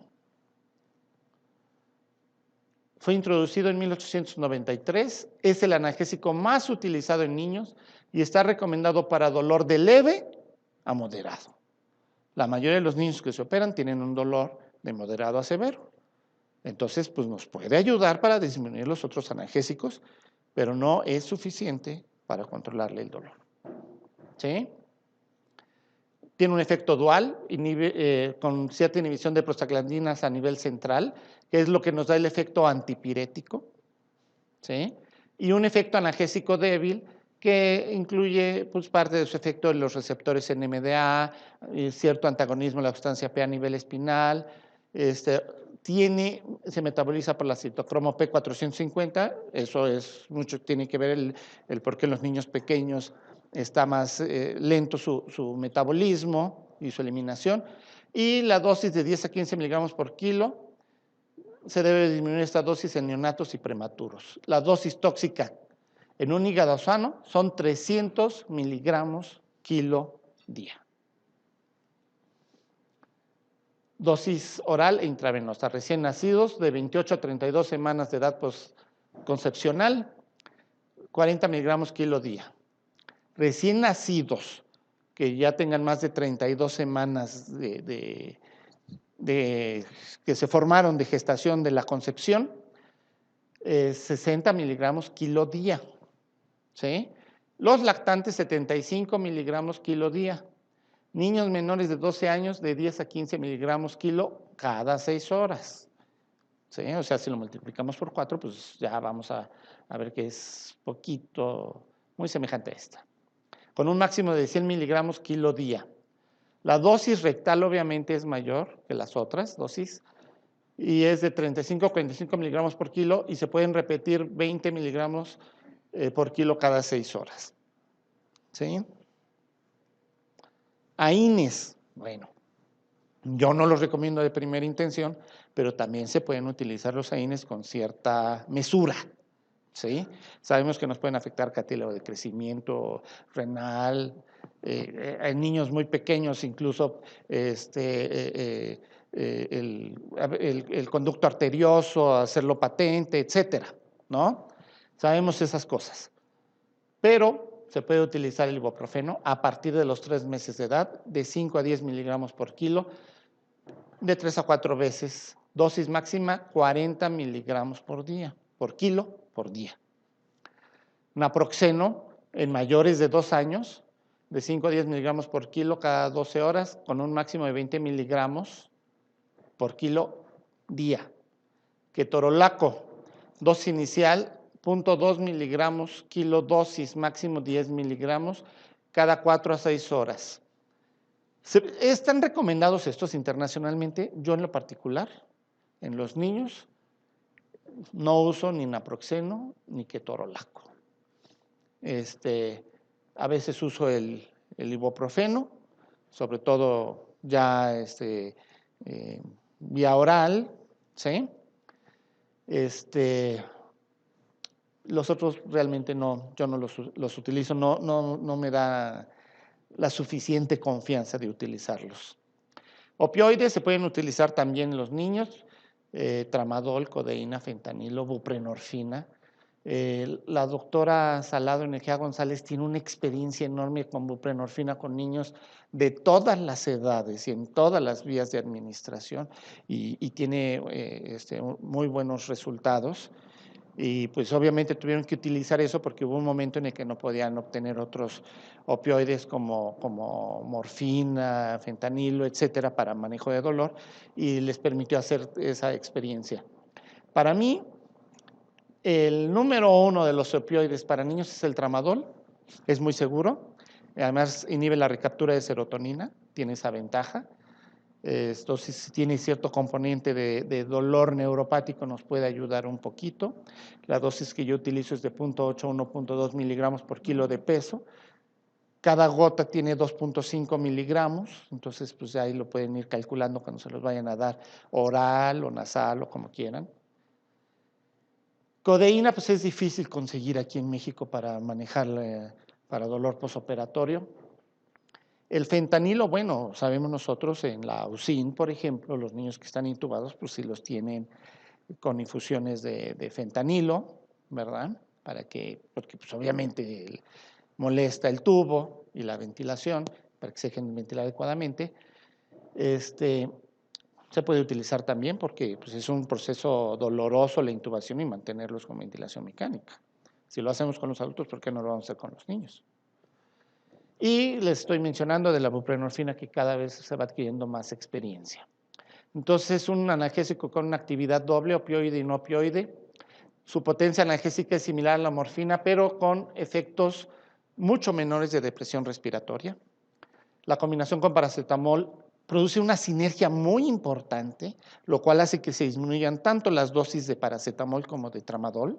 Fue introducido en 1893, es el analgésico más utilizado en niños y está recomendado para dolor de leve a moderado. La mayoría de los niños que se operan tienen un dolor de moderado a severo. Entonces, pues nos puede ayudar para disminuir los otros analgésicos pero no es suficiente para controlarle el dolor. ¿Sí? Tiene un efecto dual, con cierta inhibición de prostaglandinas a nivel central, que es lo que nos da el efecto antipirético, ¿sí? Y un efecto analgésico débil, que incluye pues, parte de su efecto en los receptores NMDA, cierto antagonismo de la sustancia P a nivel espinal, se metaboliza por la citocromo P450, eso es mucho, tiene que ver el por qué en los niños pequeños está más lento su metabolismo y su eliminación, y la dosis de 10 a 15 miligramos por kilo, se debe disminuir esta dosis en neonatos y prematuros. La dosis tóxica en un hígado sano son 300 miligramos kilo día. Dosis oral e intravenosa, recién nacidos de 28 a 32 semanas de edad postconcepcional, 40 miligramos kilo día. Recién nacidos que ya tengan más de 32 semanas que se formaron de gestación de la concepción, 60 miligramos kilo día. ¿Sí? Los lactantes, 75 miligramos kilo día. Niños menores de 12 años, de 10 a 15 miligramos kilo cada 6 horas. ¿Sí? O sea, si lo multiplicamos por 4, pues ya vamos a ver que es poquito, muy semejante a esta. Con un máximo de 100 miligramos kilo día. La dosis rectal obviamente es mayor que las otras dosis y es de 35 a 45 miligramos por kilo y se pueden repetir 20 miligramos por kilo cada 6 horas. ¿Sí? AINES, bueno, yo no los recomiendo de primera intención, pero también se pueden utilizar los AINES con cierta mesura. ¿Sí? Sabemos que nos pueden afectar cartílago de crecimiento renal, en niños muy pequeños incluso el conducto arterioso, hacerlo patente, etcétera, ¿no? Sabemos esas cosas. Pero se puede utilizar el ibuprofeno a partir de los 3 meses de edad, de 5 a 10 miligramos por kilo, de 3 a 4 veces, dosis máxima 40 miligramos por kilo por día. Naproxeno en mayores de 2 años, de 5 a 10 miligramos por kilo cada 12 horas, con un máximo de 20 miligramos por kilo día. Ketorolaco, dosis inicial 0.2 miligramos kilo dosis, máximo 10 miligramos cada 4 a 6 horas. Están recomendados estos internacionalmente. Yo en lo particular, en los niños, no uso ni naproxeno ni ketorolaco. A veces uso el ibuprofeno, sobre todo ya vía oral, ¿sí? Los otros realmente no, yo no los utilizo, no me da la suficiente confianza de utilizarlos. Opioides se pueden utilizar también en los niños, tramadol, codeína, fentanilo, buprenorfina. La doctora Salado Energía González tiene una experiencia enorme con buprenorfina con niños de todas las edades y en todas las vías de administración y tiene muy buenos resultados. Y pues obviamente tuvieron que utilizar eso porque hubo un momento en el que no podían obtener otros opioides como morfina, fentanilo, etcétera, para manejo de dolor y les permitió hacer esa experiencia. Para mí, el número 1 de los opioides para niños es el tramadol, es muy seguro, además inhibe la recaptura de serotonina, tiene esa ventaja. Entonces, si tiene cierto componente de dolor neuropático, nos puede ayudar un poquito. La dosis que yo utilizo es de 0.8 a 1.2 miligramos por kilo de peso. Cada gota tiene 2.5 miligramos, entonces pues ahí lo pueden ir calculando cuando se los vayan a dar oral o nasal o como quieran. Codeína pues es difícil conseguir aquí en México para manejarla para dolor posoperatorio. El fentanilo, bueno, sabemos nosotros en la UCIN, por ejemplo, los niños que están intubados, pues sí los tienen con infusiones de fentanilo, ¿verdad? Porque pues obviamente molesta el tubo y la ventilación, para que se dejen ventilar adecuadamente. Se puede utilizar también porque pues, es un proceso doloroso la intubación y mantenerlos con ventilación mecánica. Si lo hacemos con los adultos, ¿por qué no lo vamos a hacer con los niños? Y les estoy mencionando de la buprenorfina, que cada vez se va adquiriendo más experiencia. Entonces, es un analgésico con una actividad doble, opioide y no opioide. Su potencia analgésica es similar a la morfina, pero con efectos mucho menores de depresión respiratoria. La combinación con paracetamol produce una sinergia muy importante, lo cual hace que se disminuyan tanto las dosis de paracetamol como de tramadol.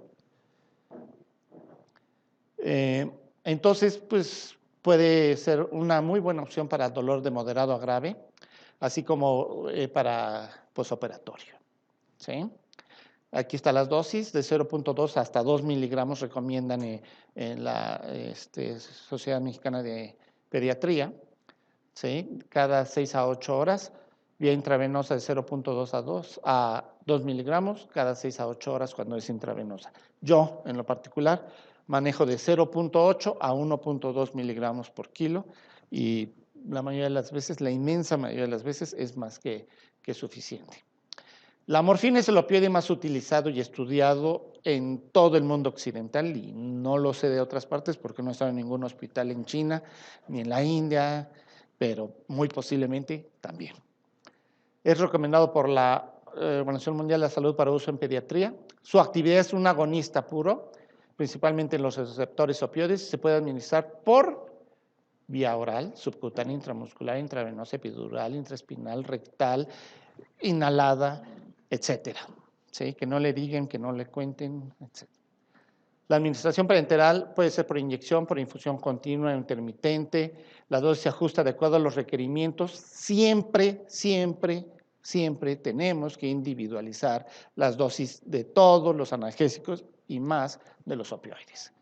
Entonces, pues puede ser una muy buena opción para dolor de moderado a grave, así como para posoperatorio. ¿Sí? Aquí están las dosis, de 0.2 hasta 2 miligramos recomiendan en la Sociedad Mexicana de Pediatría, ¿sí? Cada 6 a 8 horas, vía intravenosa de 0.2 a 2 miligramos, cada 6 a 8 horas cuando es intravenosa. Yo, en lo particular, manejo de 0.8 a 1.2 miligramos por kilo y la mayoría de las veces, la inmensa mayoría de las veces, es más que suficiente. La morfina es el opioide más utilizado y estudiado en todo el mundo occidental y no lo sé de otras partes porque no he estado en ningún hospital en China ni en la India, pero muy posiblemente también. Es recomendado por la Organización Mundial de la Salud para uso en pediatría. Su actividad es un agonista puro, principalmente en los receptores opioides. Se puede administrar por vía oral, subcutánea, intramuscular, intravenosa, epidural, intraespinal, rectal, inhalada, etcétera. ¿Sí? Que no le digan, que no le cuenten, etcétera. La administración parenteral puede ser por inyección, por infusión continua, intermitente. La dosis se ajusta de acuerdo a los requerimientos. Siempre, siempre, siempre tenemos que individualizar las dosis de todos los analgésicos y más de los opioides.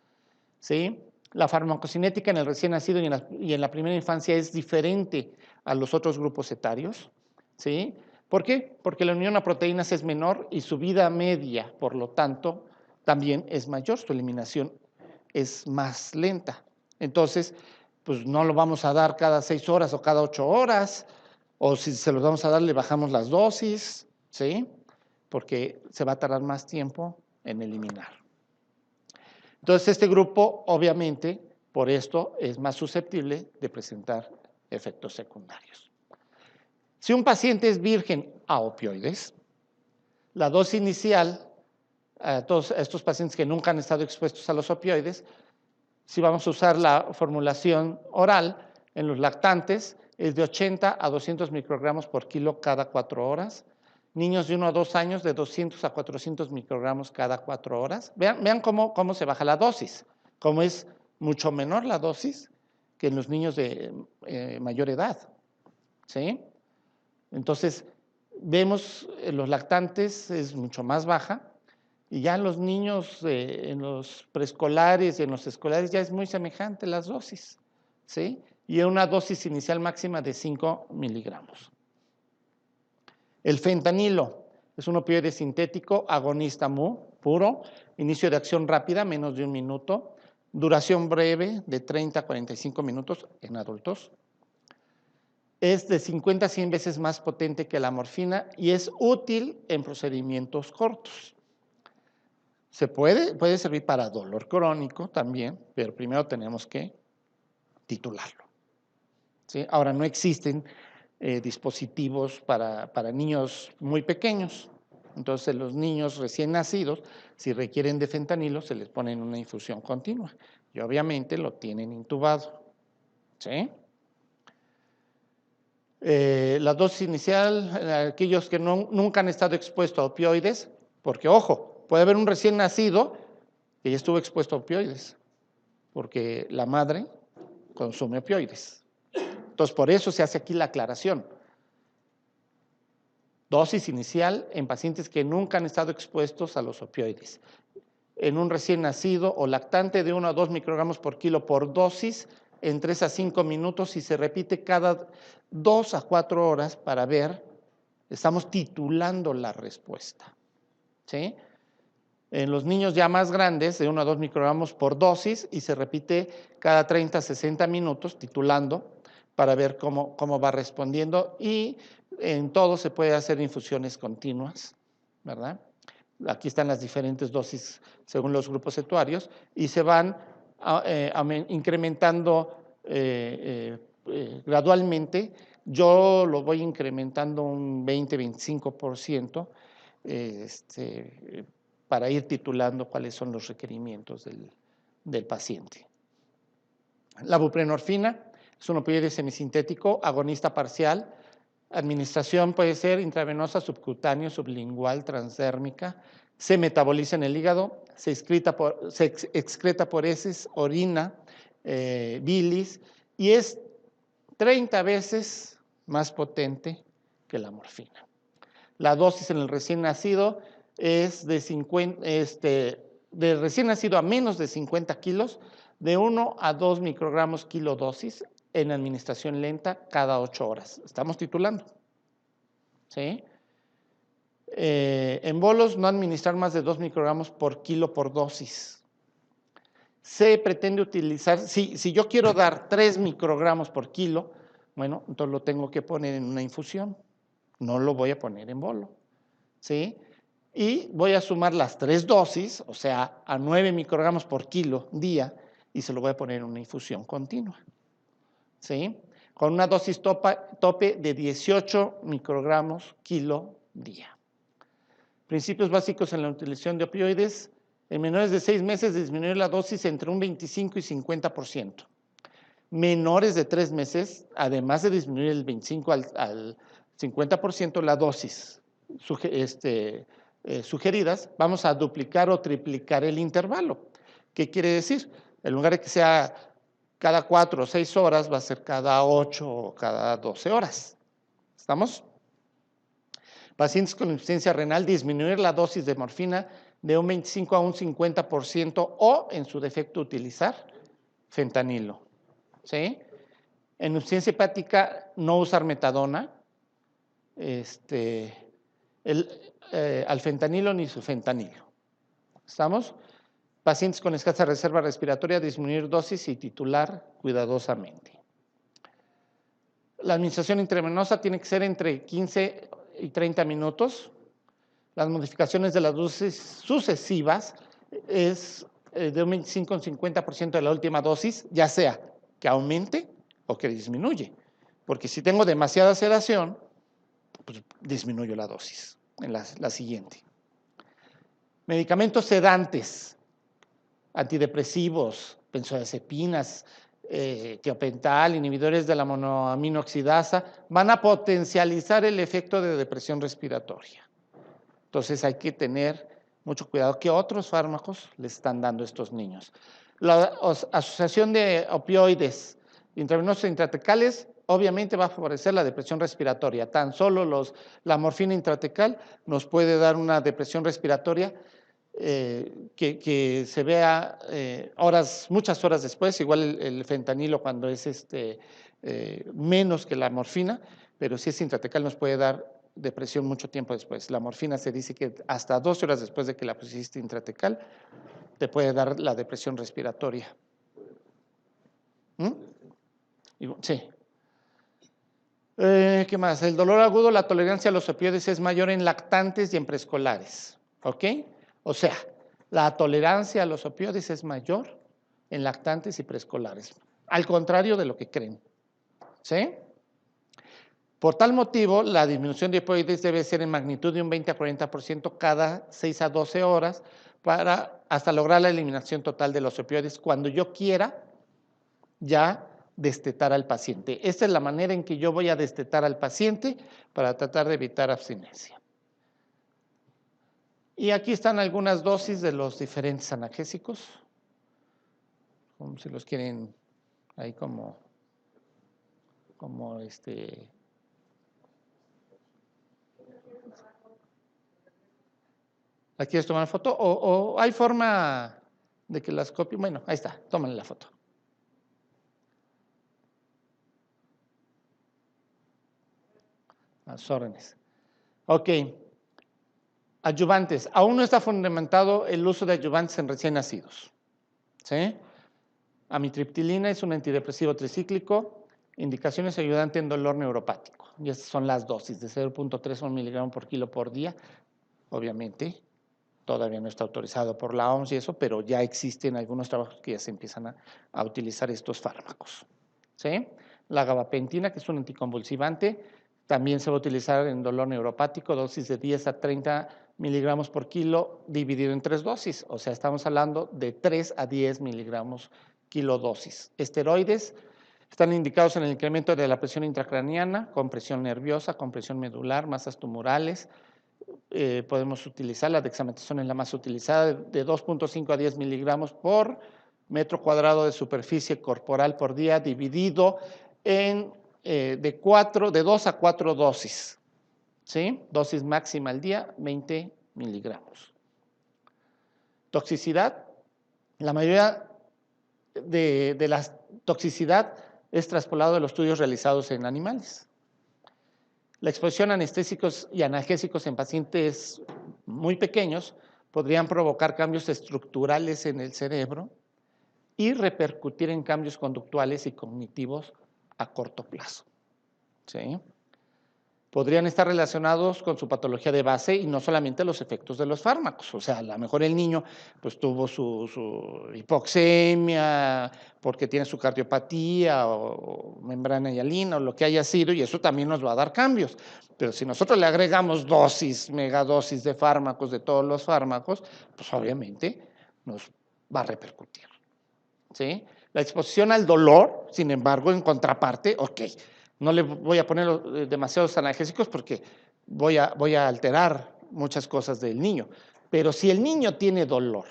¿Sí? La farmacocinética en el recién nacido y en la primera infancia es diferente a los otros grupos etarios. ¿Sí? ¿Por qué? Porque la unión a proteínas es menor y su vida media, por lo tanto, también es mayor, su eliminación es más lenta. Entonces, pues no lo vamos a dar cada 6 horas o cada 8 horas, o si se los vamos a dar, le bajamos las dosis, ¿sí? Porque se va a tardar más tiempo en eliminar. Entonces, este grupo, obviamente, por esto es más susceptible de presentar efectos secundarios. Si un paciente es virgen a opioides, la dosis inicial a todos estos pacientes que nunca han estado expuestos a los opioides, si vamos a usar la formulación oral en los lactantes, es de 80 a 200 microgramos por kilo cada 4 horas. Niños de 1 a 2 años, de 200 a 400 microgramos cada 4 horas. Vean cómo se baja la dosis, cómo es mucho menor la dosis que en los niños de mayor edad. ¿Sí? Entonces, vemos en los lactantes es mucho más baja, y ya en los niños, en los preescolares y en los escolares ya es muy semejante las dosis, ¿sí? Y una dosis inicial máxima de 5 miligramos. El fentanilo es un opioide sintético, agonista mu, puro, inicio de acción rápida, menos de 1 minuto, duración breve de 30 a 45 minutos en adultos. Es de 50 a 100 veces más potente que la morfina y es útil en procedimientos cortos. Puede servir para dolor crónico también, pero primero tenemos que titularlo. ¿Sí? Ahora, no existen dispositivos para niños muy pequeños. Entonces, los niños recién nacidos, si requieren de fentanilo, se les pone en una infusión continua. Y obviamente lo tienen intubado. ¿Sí? La dosis inicial, aquellos que nunca han estado expuestos a opioides, porque, ojo, puede haber un recién nacido que ya estuvo expuesto a opioides, porque la madre consume opioides. Entonces, por eso se hace aquí la aclaración. Dosis inicial en pacientes que nunca han estado expuestos a los opioides. En un recién nacido o lactante de 1 a 2 microgramos por kilo por dosis, en 3 a 5 minutos y se repite cada 2 a 4 horas para ver, estamos titulando la respuesta. ¿Sí? En los niños ya más grandes, de 1 a 2 microgramos por dosis y se repite cada 30 a 60 minutos, titulando, para ver cómo va respondiendo y en todo se puede hacer infusiones continuas, ¿verdad? Aquí están las diferentes dosis según los grupos etuarios y se van incrementando gradualmente. Yo lo voy incrementando un 20-25% para ir titulando cuáles son los requerimientos del paciente. La buprenorfina es un opioide semisintético, agonista parcial. Administración puede ser intravenosa, subcutáneo, sublingual, transdérmica. Se metaboliza en el hígado, se excreta por heces, orina, bilis, y es 30 veces más potente que la morfina. La dosis en el recién nacido es de recién nacido a menos de 50 kilos, de 1 a 2 microgramos kilodosis en administración lenta cada 8 horas. Estamos titulando. ¿Sí? En bolos, no administrar más de 2 microgramos por kilo por dosis. Se pretende utilizar, si yo quiero dar 3 microgramos por kilo, bueno, entonces lo tengo que poner en una infusión. No lo voy a poner en bolo. ¿Sí? Y voy a sumar las 3 dosis, o sea, a 9 microgramos por kilo día, y se lo voy a poner en una infusión continua. ¿Sí? Con una dosis tope de 18 microgramos kilo día. Principios básicos en la utilización de opioides. En menores de 6 meses disminuir la dosis entre un 25 y 50%. Menores de 3 meses, además de disminuir el 25 al 50% la dosis sugeridas, vamos a duplicar o triplicar el intervalo. ¿Qué quiere decir? En lugar de que sea cada 4 o 6 horas, va a ser cada 8 o cada 12 horas. ¿Estamos? Pacientes con insuficiencia renal, disminuir la dosis de morfina de un 25 a un 50% o, en su defecto, utilizar fentanilo. ¿Sí? En insuficiencia hepática, no usar metadona, alfentanilo ni sulfentanilo. ¿Estamos? Pacientes con escasa reserva respiratoria, disminuir dosis y titular cuidadosamente. La administración intravenosa tiene que ser entre 15 y 30 minutos. Las modificaciones de las dosis sucesivas es de un 25 a un 50% de la última dosis, ya sea que aumente o que disminuye. Porque si tengo demasiada sedación, pues disminuyo la dosis en la siguiente. Medicamentos sedantes, antidepresivos, benzodiazepinas, tiopental, inhibidores de la monoaminoxidasa, van a potencializar el efecto de depresión respiratoria. Entonces hay que tener mucho cuidado qué otros fármacos le están dando a estos niños. La asociación de opioides intravenosos e intrathecales obviamente va a favorecer la depresión respiratoria. Tan solo la morfina intrathecal nos puede dar una depresión respiratoria que se vea muchas horas después, igual el fentanilo cuando es menos que la morfina, pero si es intrathecal nos puede dar depresión mucho tiempo después. La morfina se dice que hasta 12 horas después de que la pusiste intrathecal te puede dar la depresión respiratoria. Sí. ¿Qué más? El dolor agudo, la tolerancia a los opioides es mayor en lactantes y en preescolares. ¿Ok? O sea, la tolerancia a los opioides es mayor en lactantes y preescolares. Al contrario de lo que creen. ¿Sí? Por tal motivo, la disminución de opioides debe ser en magnitud de un 20 a 40% cada 6 a 12 horas hasta lograr la eliminación total de los opioides cuando yo quiera ya destetar al paciente. Esta es la manera en que yo voy a destetar al paciente para tratar de evitar abstinencia. Y aquí están algunas dosis de los diferentes analgésicos, como si los quieren ahí como ¿La quieres tomar foto? ¿O hay forma de que las copie? Bueno, ahí está, tómale la foto. Las órdenes. Ok. Adyuvantes. Aún no está fundamentado el uso de adyuvantes en recién nacidos. ¿Sí? Amitriptilina es un antidepresivo tricíclico. Indicaciones ayudante en dolor neuropático. Y estas son las dosis de 0.3 miligramos por kilo por día, obviamente. todavía no está autorizado por la OMS y eso, pero ya existen algunos trabajos que ya se empiezan a utilizar estos fármacos, ¿sí? La gabapentina, que es un anticonvulsivante, también se va a utilizar en dolor neuropático, dosis de 10 a 30 miligramos por kilo dividido en 3 dosis, o sea, estamos hablando de 3 a 10 miligramos kilodosis. Esteroides están indicados en el incremento de la presión intracraniana, compresión nerviosa, compresión medular, masas tumorales. Podemos utilizar la dexametasona, es la más utilizada, de 2.5 a 10 miligramos por metro cuadrado de superficie corporal por día, dividido en de 2 a 4 dosis, ¿sí? Dosis máxima al día, 20 miligramos. Toxicidad, la mayoría de la toxicidad es traspolado de los estudios realizados en animales. La exposición a anestésicos y analgésicos en pacientes muy pequeños podrían provocar cambios estructurales en el cerebro y repercutir en cambios conductuales y cognitivos a corto plazo, ¿sí? Podrían estar relacionados con su patología de base y no solamente los efectos de los fármacos. O sea, a lo mejor el niño pues tuvo su hipoxemia porque tiene su cardiopatía o membrana hialina o lo que haya sido, y eso también nos va a dar cambios. Pero si nosotros le agregamos dosis, megadosis de fármacos, de todos los fármacos, pues obviamente nos va a repercutir, ¿sí? La exposición al dolor, sin embargo, en contraparte, ok, no le voy a poner demasiados analgésicos porque voy a alterar muchas cosas del niño. Pero si el niño tiene dolor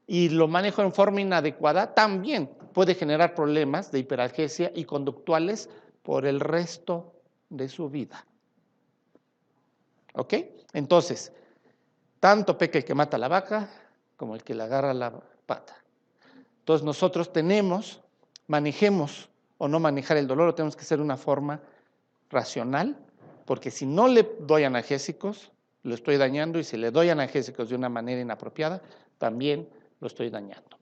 y lo manejo en forma inadecuada, también puede generar problemas de hiperalgesia y conductuales por el resto de su vida. ¿Ok? Entonces, tanto peca el que mata a la vaca como el que le agarra la pata. Entonces nosotros manejemos o no manejar el dolor, lo tenemos que hacer de una forma racional, porque si no le doy analgésicos, lo estoy dañando, y si le doy analgésicos de una manera inapropiada, también lo estoy dañando.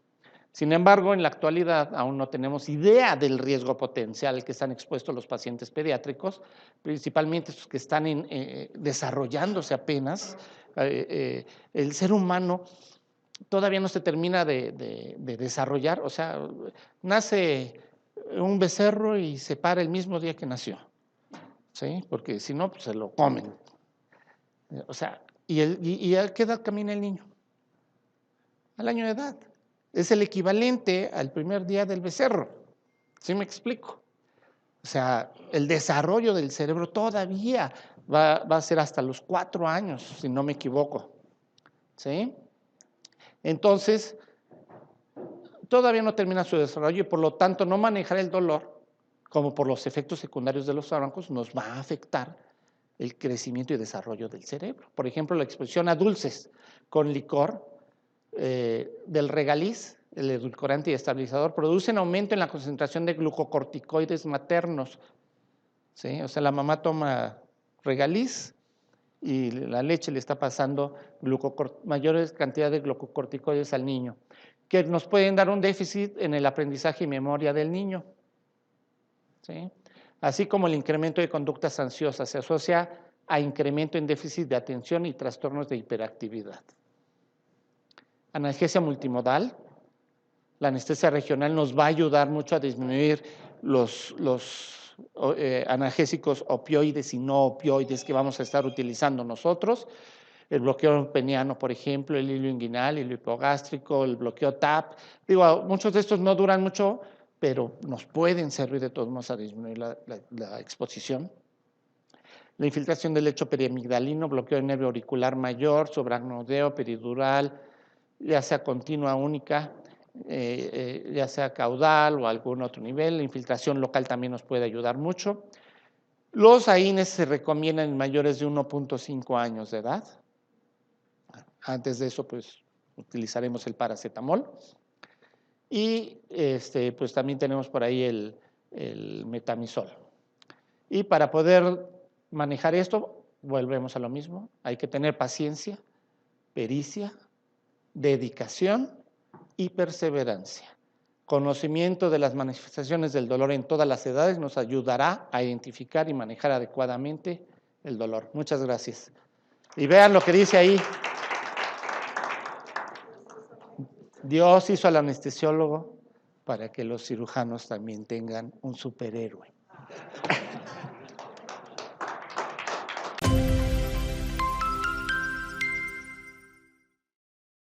Sin embargo, en la actualidad aún no tenemos idea del riesgo potencial al que están expuestos los pacientes pediátricos, principalmente los que están desarrollándose apenas. El ser humano todavía no se termina de desarrollar, o sea, nace un becerro y se para el mismo día que nació, ¿sí? Porque si no, pues se lo comen. O sea, ¿y a qué edad camina el niño? Al año de edad. Es el equivalente al primer día del becerro, ¿sí me explico? O sea, el desarrollo del cerebro todavía va a ser hasta los 4 años, si no me equivoco, ¿sí? Entonces, todavía no termina su desarrollo y por lo tanto no manejar el dolor, como por los efectos secundarios de los fármacos, nos va a afectar el crecimiento y desarrollo del cerebro. Por ejemplo, la exposición a dulces con licor del regaliz, el edulcorante y estabilizador, producen aumento en la concentración de glucocorticoides maternos, ¿sí? O sea, la mamá toma regaliz y la leche le está pasando mayores cantidades de glucocorticoides al niño, que nos pueden dar un déficit en el aprendizaje y memoria del niño, ¿sí? Así como el incremento de conductas ansiosas se asocia a incremento en déficit de atención y trastornos de hiperactividad. Analgesia multimodal. La anestesia regional nos va a ayudar mucho a disminuir los analgésicos opioides y no opioides que vamos a estar utilizando nosotros. El bloqueo peniano, por ejemplo, el hilo inguinal, el hipogástrico, el bloqueo TAP. Digo, muchos de estos no duran mucho, pero nos pueden servir de todos modos a disminuir la exposición. La infiltración del lecho periamigdalino, bloqueo del nervio auricular mayor, subaracnoideo, peridural, ya sea continua, única, ya sea caudal o algún otro nivel. La infiltración local también nos puede ayudar mucho. Los AINES se recomiendan en mayores de 1.5 años de edad. Antes de eso, pues, utilizaremos el paracetamol. Y pues también tenemos por ahí el metamizol. Y para poder manejar esto, volvemos a lo mismo. Hay que tener paciencia, pericia, dedicación y perseverancia. Conocimiento de las manifestaciones del dolor en todas las edades nos ayudará a identificar y manejar adecuadamente el dolor. Muchas gracias. Y vean lo que dice ahí. Dios hizo al anestesiólogo para que los cirujanos también tengan un superhéroe.